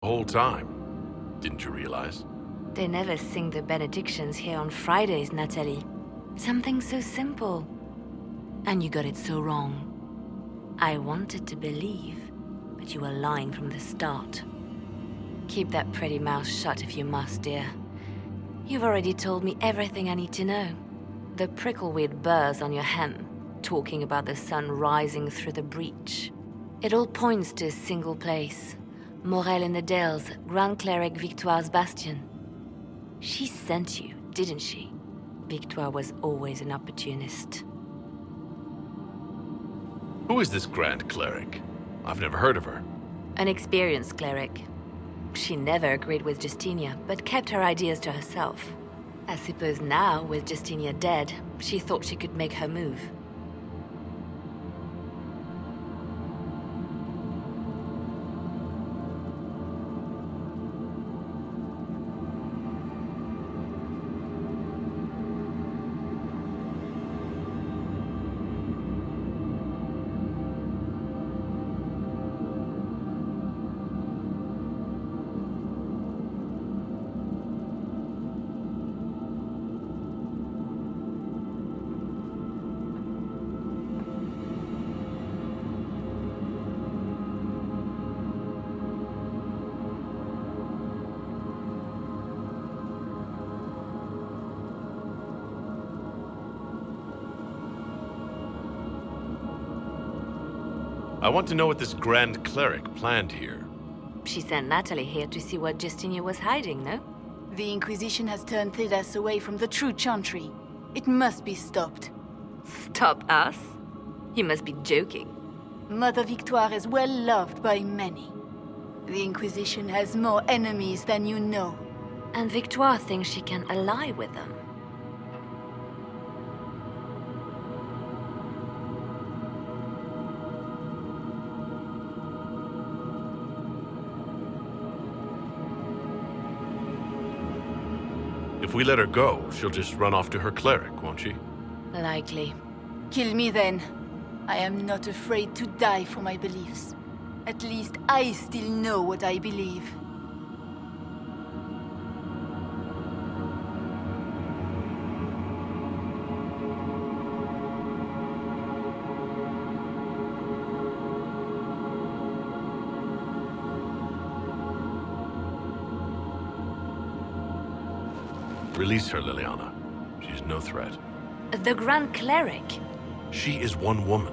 Whole time. Didn't you realize? They never sing the benedictions here on Fridays, Natalie. Something so simple. And you got it so wrong. I wanted to believe, but you were lying from the start. Keep that pretty mouth shut if you must, dear. You've already told me everything I need to know. The prickleweed burrs on your hem, talking about the sun rising through the breach. It all points to a single place. Morel in the Dales, Grand Cleric Victoire's bastion. She sent you, didn't she? Victoire was always an opportunist. Who is this Grand Cleric? I've never heard of her. An experienced cleric. She never agreed with Justinia, but kept her ideas to herself. I suppose now, with Justinia dead, she thought she could make her move. I want to know what this Grand Cleric planned here. She sent Natalie here to see what Justinia was hiding, no? The Inquisition has turned Thidas away from the true chantry. It must be stopped. Stop us? You must be joking. Mother Victoire is well loved by many. The Inquisition has more enemies than you know. And Victoire thinks she can ally with them. If we let her go, she'll just run off to her cleric, won't she? Likely. Kill me then. I am not afraid to die for my beliefs. At least I still know what I believe. Release her, Liliana. She's no threat. The Grand Cleric? She is one woman.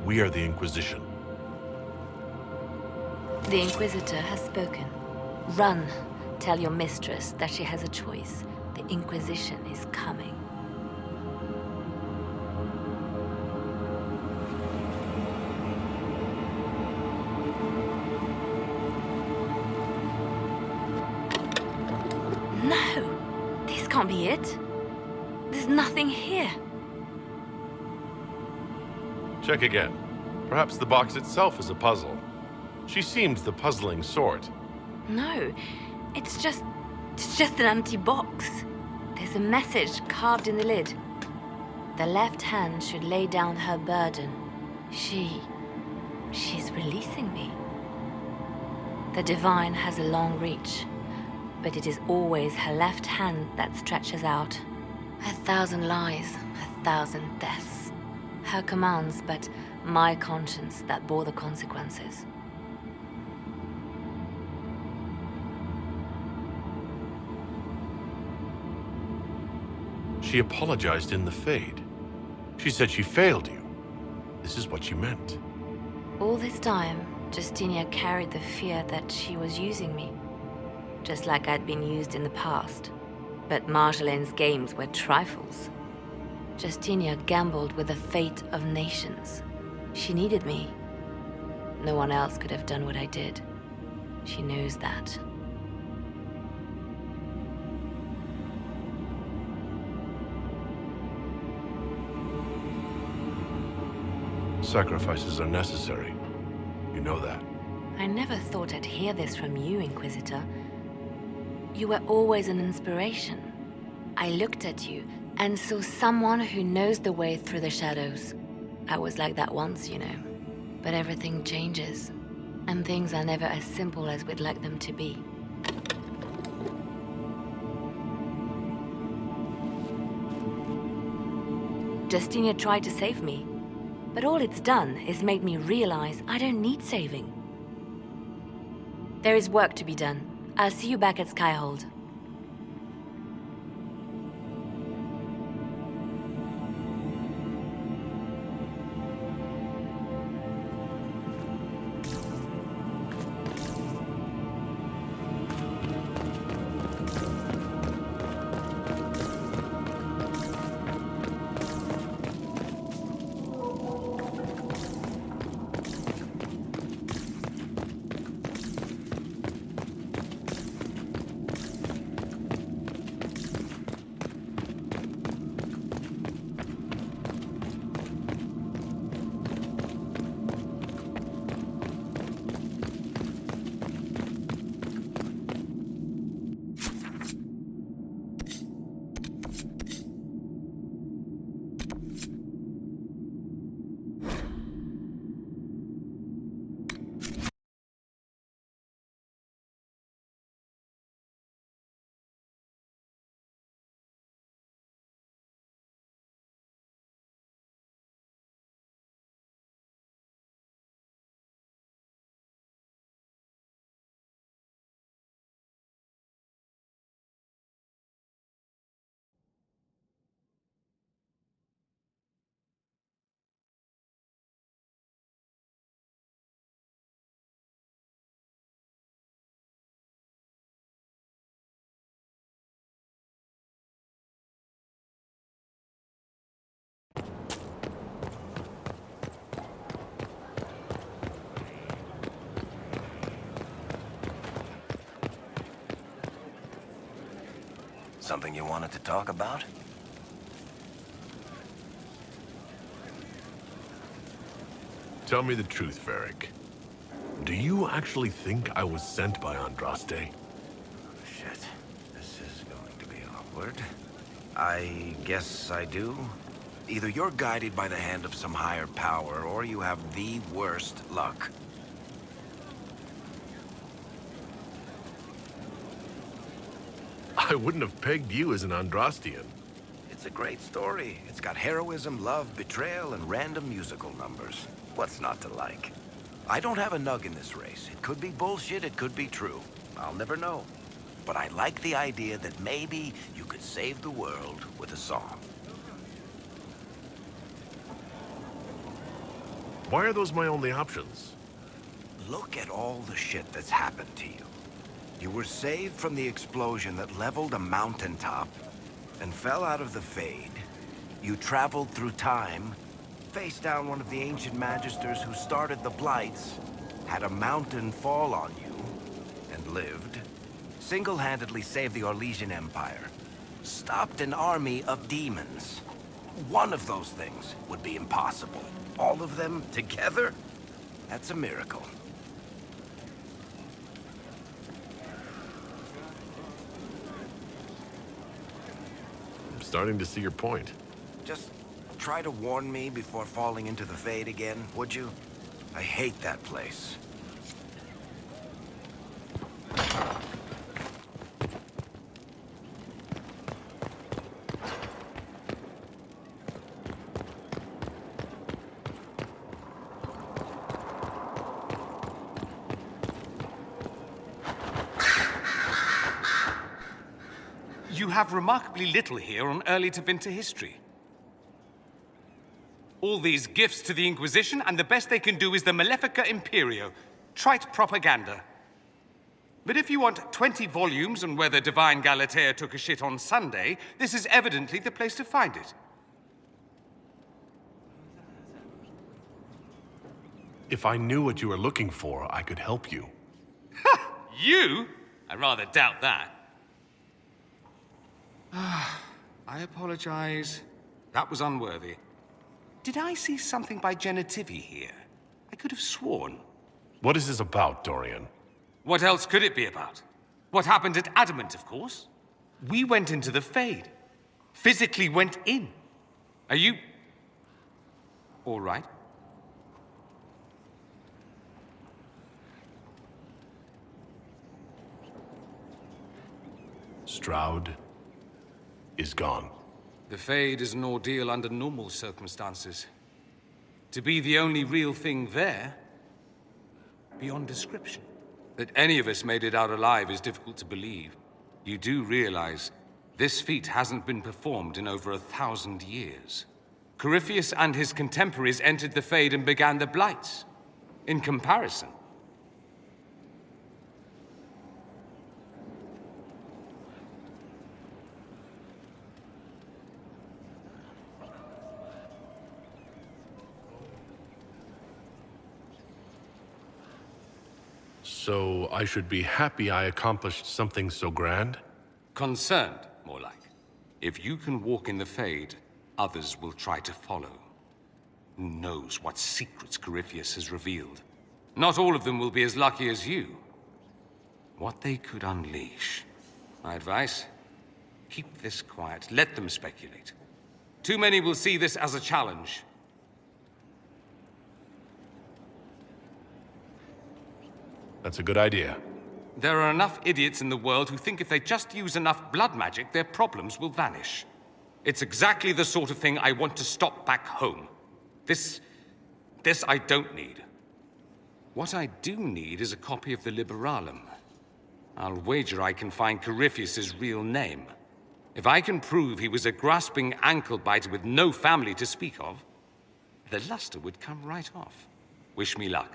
We are the Inquisition. The Inquisitor has spoken. Run. Tell your mistress that she has a choice. The Inquisition is coming. No! This can't be it. There's nothing here. Check again. Perhaps the box itself is a puzzle. She seems the puzzling sort. No, it's just an empty box. There's a message carved in the lid. The left hand should lay down her burden. She's releasing me. The divine has a long reach, but it is always her left hand that stretches out. 1,000 lies, 1,000 deaths. Her commands, but my conscience that bore the consequences. She apologized in the Fade. She said she failed you. This is what she meant. All this time, Justinia carried the fear that she was using me. Just like I'd been used in the past. But Marjolaine's games were trifles. Justinia gambled with the fate of nations. She needed me. No one else could have done what I did. She knows that. Sacrifices are necessary. You know that. I never thought I'd hear this from you, Inquisitor. You were always an inspiration. I looked at you and saw someone who knows the way through the shadows. I was like that once, you know. But everything changes. And things are never as simple as we'd like them to be. Justinia tried to save me, but all it's done is made me realize I don't need saving. There is work to be done. I'll see you back at Skyhold. Something you wanted to talk about? Tell me the truth, Varric. Do you actually think I was sent by Andraste? Shit. This is going to be awkward. I guess I do. Either you're guided by the hand of some higher power, or you have the worst luck. I wouldn't have pegged you as an Andrastian. It's a great story. It's got heroism, love, betrayal, and random musical numbers. What's not to like? I don't have a nug in this race. It could be bullshit, it could be true. I'll never know. But I like the idea that maybe you could save the world with a song. Why are those my only options? Look at all the shit that's happened to you. You were saved from the explosion that leveled a mountaintop and fell out of the Fade. You traveled through time, faced down one of the ancient magisters who started the Blights, had a mountain fall on you, and lived. Single-handedly saved the Orlesian Empire. Stopped an army of demons. One of those things would be impossible. All of them together? That's a miracle. I'm starting to see your point. Just try to warn me before falling into the Fade again, would you? I hate that place. You have remarkably little here on early to Vinter history. All these gifts to the Inquisition, and the best they can do is the Malefica Imperio. Trite propaganda. But if you want 20 volumes on whether Divine Galatea took a shit on Sunday, this is evidently the place to find it. If I knew what you were looking for, I could help you. You? I rather doubt that. I apologize. That was unworthy. Did I see something by Genitivi here? I could have sworn. What is this about, Dorian? What else could it be about? What happened at Adamant, of course. We went into the Fade. Physically went in. Are you... all right? Stroud is gone. The Fade is an ordeal under normal circumstances. To be the only real thing there, beyond description. That any of us made it out alive is difficult to believe. You do realize this feat hasn't been performed in over 1,000 years. Corypheus and his contemporaries entered the Fade and began the Blights. In comparison, So I should be happy I accomplished something so grand? concerned, more like. If you can walk in the Fade, others will try to follow. Who knows what secrets Corypheus has revealed? Not all of them will be as lucky as you. What they could unleash. My advice? Keep this quiet. Let them speculate. Too many will see this as a challenge. That's a good idea. There are enough idiots in the world who think if they just use enough blood magic, their problems will vanish. It's exactly the sort of thing I want to stop back home. This I don't need. What I do need is a copy of the Liberalum. I'll wager I can find Corypheus's real name. If I can prove he was a grasping ankle-biter with no family to speak of, the luster would come right off. Wish me luck.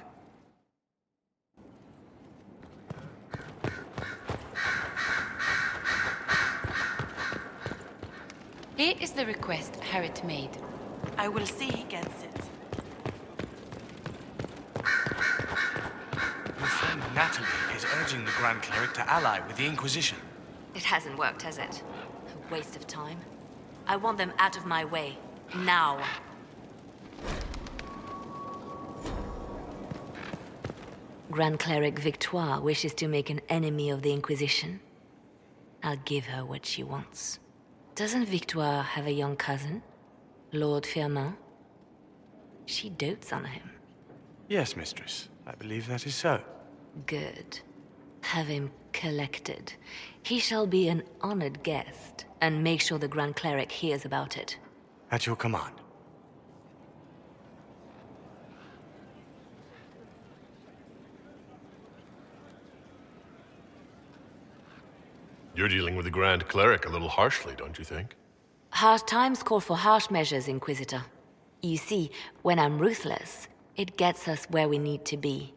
Here is the request Harriet made. I will see he gets it. Your friend Natalie is urging the Grand Cleric to ally with the Inquisition. It hasn't worked, has it? A waste of time. I want them out of my way. Now. Grand Cleric Victoire wishes to make an enemy of the Inquisition. I'll give her what she wants. Doesn't Victoire have a young cousin? Lord Firmin? She dotes on him. Yes, mistress. I believe that is so. Good. Have him collected. He shall be an honored guest, and make sure the Grand Cleric hears about it. At your command. You're dealing with the Grand Cleric a little harshly, don't you think? Harsh times call for harsh measures, Inquisitor. You see, when I'm ruthless, it gets us where we need to be.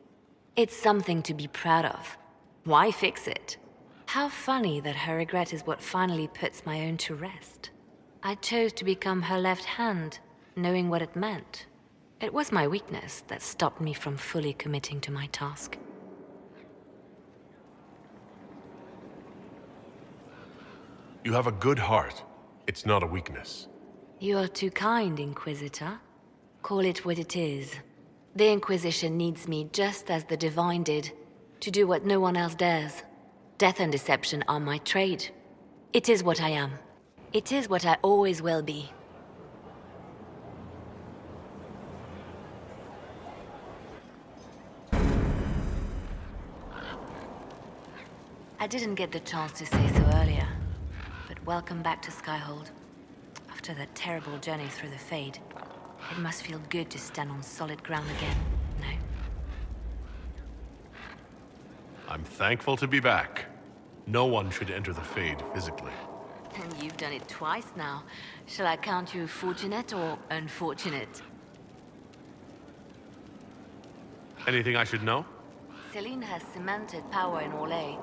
It's something to be proud of. Why fix it? How funny that her regret is what finally puts my own to rest. I chose to become her left hand, knowing what it meant. It was my weakness that stopped me from fully committing to my task. You have a good heart. It's not a weakness. You are too kind, Inquisitor. Call it what it is. The Inquisition needs me just as the Divine did, to do what no one else dares. Death and deception are my trade. It is what I am. It is what I always will be. I didn't get the chance to say so earlier, but welcome back to Skyhold. After that terrible journey through the Fade, it must feel good to stand on solid ground again, no? I'm thankful to be back. No one should enter the Fade physically. And you've done it twice now. Shall I count you fortunate or unfortunate? Anything I should know? Celine has cemented power in Orlais.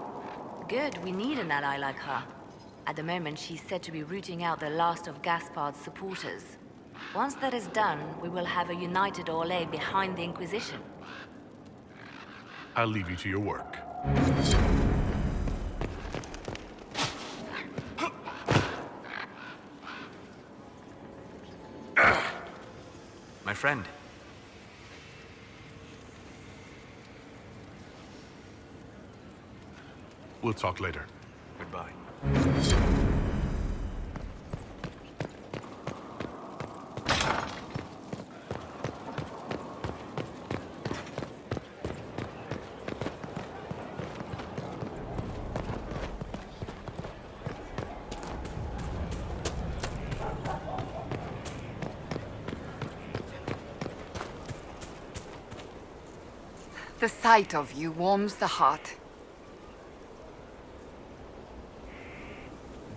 Good, we need an ally like her. At the moment, she's said to be rooting out the last of Gaspard's supporters. Once that is done, we will have a united Orlais behind the Inquisition. I'll leave you to your work. My friend. We'll talk later. Goodbye. The sight of you warms the heart.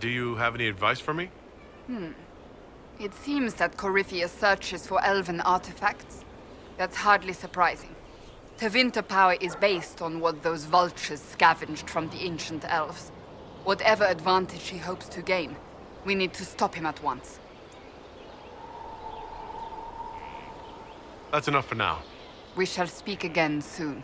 Do you have any advice for me? It seems that Corypheus searches for elven artifacts. That's hardly surprising. Tevinter power is based on what those vultures scavenged from the ancient elves. Whatever advantage he hopes to gain, we need to stop him at once. That's enough for now. We shall speak again soon.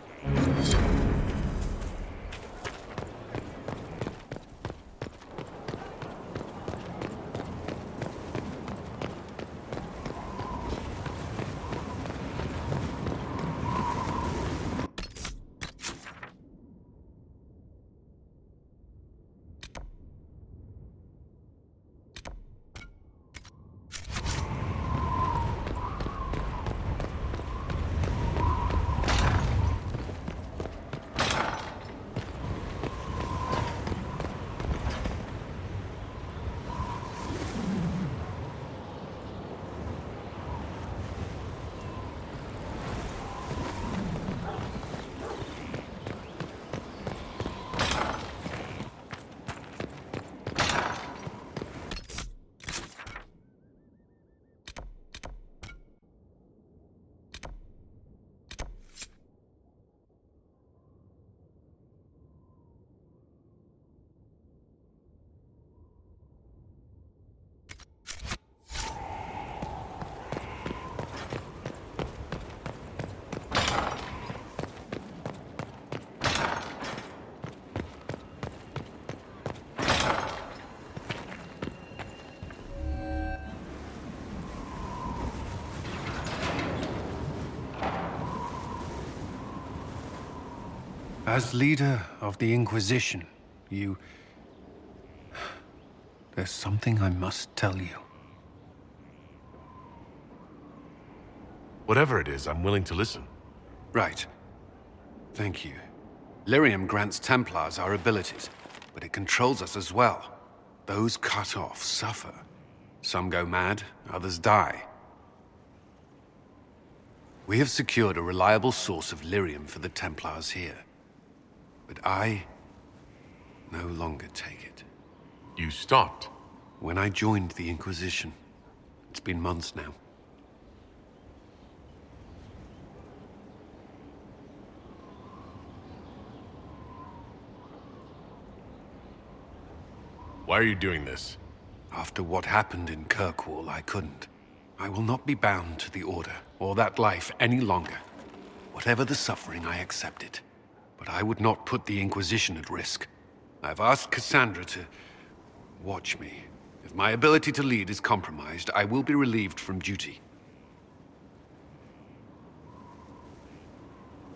As leader of the Inquisition, there's something I must tell you. Whatever it is, I'm willing to listen. Right. Thank you. Lyrium grants Templars our abilities, but it controls us as well. Those cut off suffer. Some go mad, others die. We have secured a reliable source of lyrium for the Templars here. But I no longer take it. You stopped. When I joined the Inquisition, it's been months now. Why are you doing this? After what happened in Kirkwall, I couldn't. I will not be bound to the Order, or that life any longer. Whatever the suffering, I accept it. But I would not put the Inquisition at risk. I've asked Cassandra to watch me. If my ability to lead is compromised, I will be relieved from duty.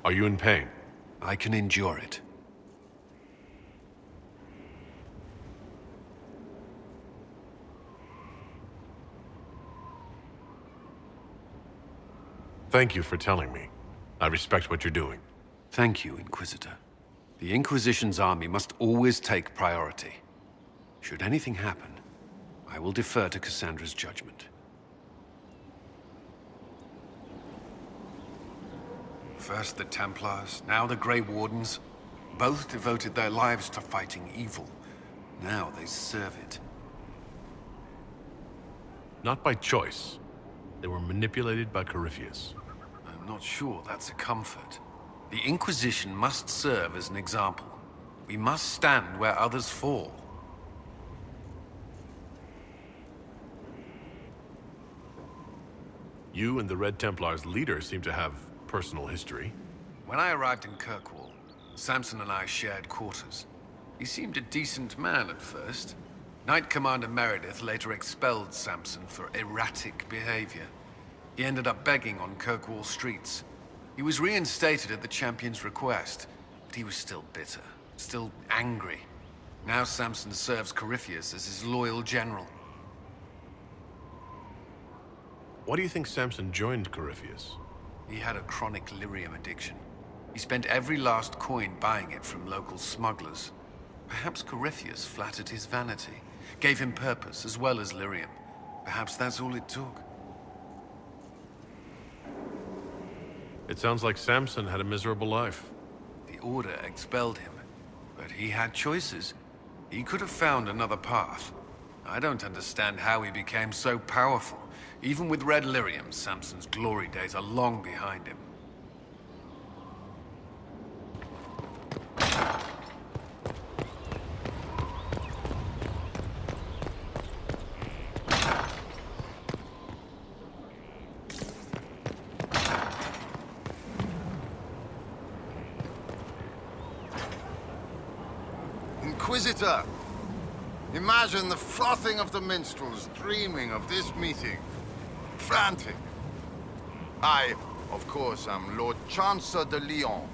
Are you in pain? I can endure it. Thank you for telling me. I respect what you're doing. Thank you, Inquisitor. The Inquisition's army must always take priority. Should anything happen, I will defer to Cassandra's judgment. First the Templars, now the Grey Wardens. Both devoted their lives to fighting evil. Now they serve it. Not by choice. They were manipulated by Corypheus. I'm not sure that's a comfort. The Inquisition must serve as an example. We must stand where others fall. You and the Red Templar's leader seem to have personal history. When I arrived in Kirkwall, Samson and I shared quarters. He seemed a decent man at first. Knight Commander Meredith later expelled Samson for erratic behavior. He ended up begging on Kirkwall streets. He was reinstated at the Champion's request, but he was still bitter, still angry. Now Samson serves Corypheus as his loyal general. Why do you think Samson joined Corypheus? He had a chronic lyrium addiction. He spent every last coin buying it from local smugglers. Perhaps Corypheus flattered his vanity, gave him purpose as well as lyrium. Perhaps that's all it took. It sounds like Samson had a miserable life. Order expelled him. But he had choices. He could have found another path. I don't understand how he became so powerful. Even with Red Lyrium, Samson's glory days are long behind him. Inquisitor! Imagine the frothing of the minstrels dreaming of this meeting. Frantic. I, of course, am Lord Chancellor de Lyon,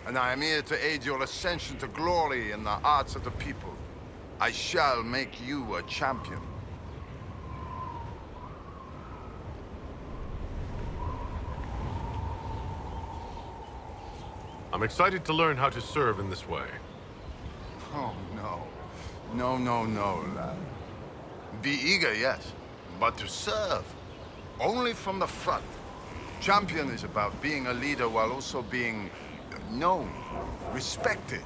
and I am here to aid your ascension to glory in the hearts of the people. I shall make you a champion. I'm excited to learn how to serve in this way. Oh, no. No, lad. Be eager, yes, but to serve. Only from the front. Champion is about being a leader while also being known, respected.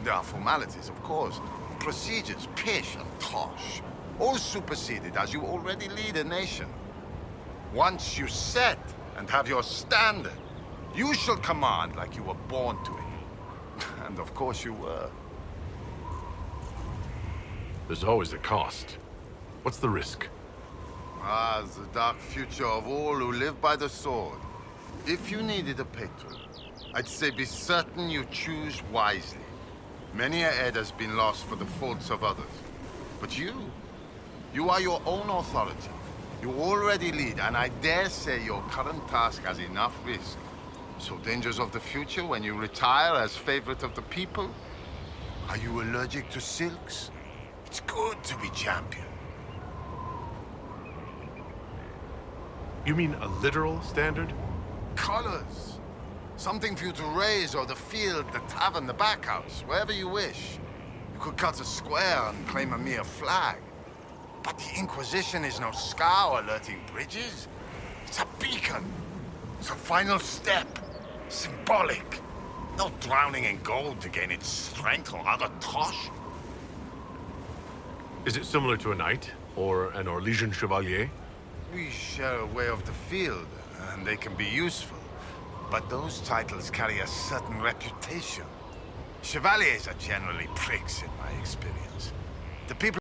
There are formalities, of course. Procedures, pish and tosh. All superseded as you already lead a nation. Once you set and have your standard, you shall command like you were born to it. And of course you were. There's always a cost. What's the risk? Ah, the dark future of all who live by the sword. If you needed a patron, I'd say be certain you choose wisely. Many a head has been lost for the faults of others. But you are your own authority. You already lead, and I dare say your current task has enough risk. So dangers of the future when you retire as favorite of the people? Are you allergic to silks? It's good to be champion. You mean a literal standard? Colors. Something for you to raise, or the field, the tavern, the backhouse, wherever you wish. You could cut a square and claim a mere flag. But the Inquisition is no scow alerting bridges. It's a beacon. It's a final step. Symbolic. No drowning in gold to gain its strength or other tosh. Is it similar to a knight or an Orlesian chevalier? We share a way of the field, and they can be useful. But those titles carry a certain reputation. Chevaliers are generally pricks, in my experience. The people